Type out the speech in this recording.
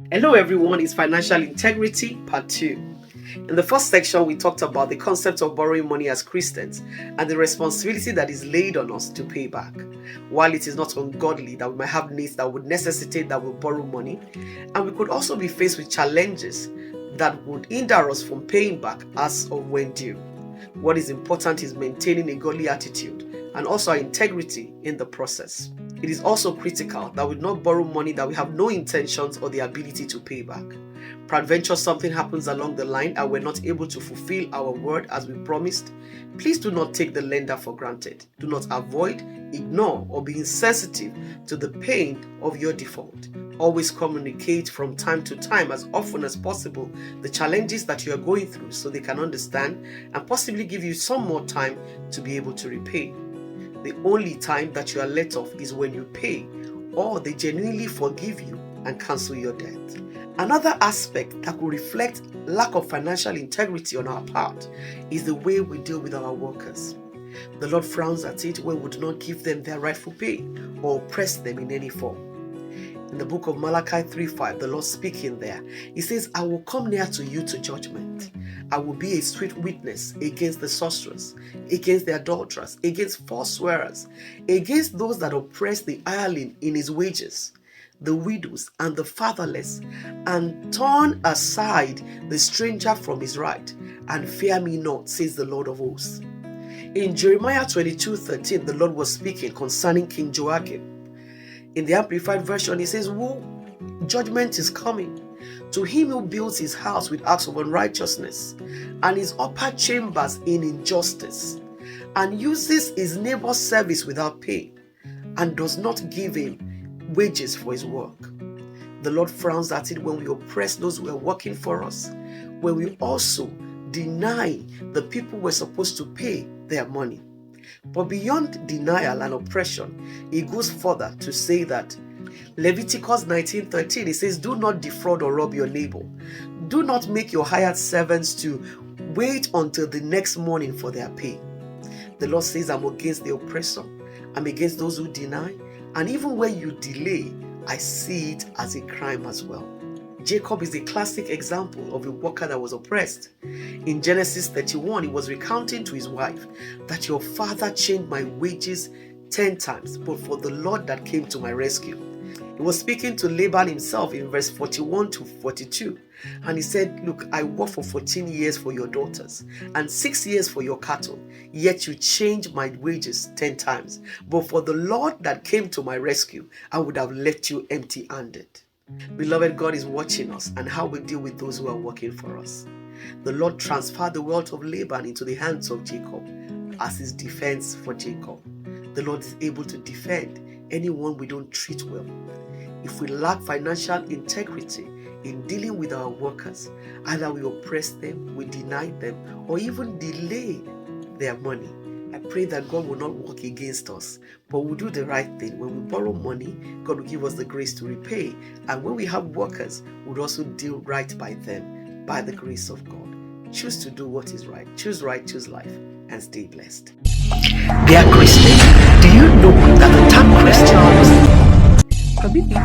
Hello everyone, it's Financial Integrity Part 2. In the first section, we talked about the concept of borrowing money as Christians and the responsibility that is laid on us to pay back. While it is not ungodly that we might have needs that would necessitate that we borrow money, and we could also be faced with challenges that would hinder us from paying back as or when due. What is important is maintaining a godly attitude and also our integrity in the process. It is also critical that we not borrow money that we have no intentions or the ability to pay back. Peradventure something happens along the line and we're not able to fulfill our word as we promised. Please do not take the lender for granted. Do not avoid, ignore, or be insensitive to the pain of your default. Always communicate from time to time, as often as possible, the challenges that you are going through so they can understand and possibly give you some more time to be able to repay. The only time that you are let off is when you pay or they genuinely forgive you and cancel your debt. Another aspect that could reflect lack of financial integrity on our part is the way we deal with our workers. The Lord frowns at it when we do not give them their rightful pay or oppress them in any form. In the book of Malachi 3:5, the Lord speaking there, He says, I will come near to you to judgment. I will be a sweet witness against the sorcerers, against the adulterers, against false swearers, against those that oppress the hireling in his wages, the widows and the fatherless, and turn aside the stranger from his right, and fear me not, says the Lord of hosts. In Jeremiah 22:13, the Lord was speaking concerning King Joachim. In the Amplified Version, He says, woe, judgment is coming to him who builds his house with acts of unrighteousness, and his upper chambers in injustice, and uses his neighbor's service without pay, and does not give him wages for his work. The Lord frowns at it when we oppress those who are working for us, when we also deny the people we're supposed to pay their money. But beyond denial and oppression, He goes further to say that Leviticus 19:13, it says, do not defraud or rob your neighbor. Do not make your hired servants to wait until the next morning for their pay. The Lord says, I'm against the oppressor. I'm against those who deny. And even when you delay, I see it as a crime as well. Jacob is a classic example of a worker that was oppressed. In Genesis 31, he was recounting to his wife that your father changed my wages 10 times, but for the Lord that came to my rescue. He was speaking to Laban himself in verse 41 to 42. And he said, look, I worked for 14 years for your daughters and 6 years for your cattle, yet you changed my wages 10 times. But for the Lord that came to my rescue, I would have left you empty-handed. Beloved, God is watching us and how we deal with those who are working for us. The Lord transferred the wealth of Laban into the hands of Jacob as his defense for Jacob. The Lord is able to defend anyone we don't treat well. If we lack financial integrity in dealing with our workers, either we oppress them, we deny them, or even delay their money, I pray that God will not work against us, but we'll do the right thing. When we borrow money, God will give us the grace to repay. And when we have workers, we'll also deal right by them by the grace of God. Choose to do what is right, choose life, and stay blessed. Dear Christian, do you know that the term Christian was permit me to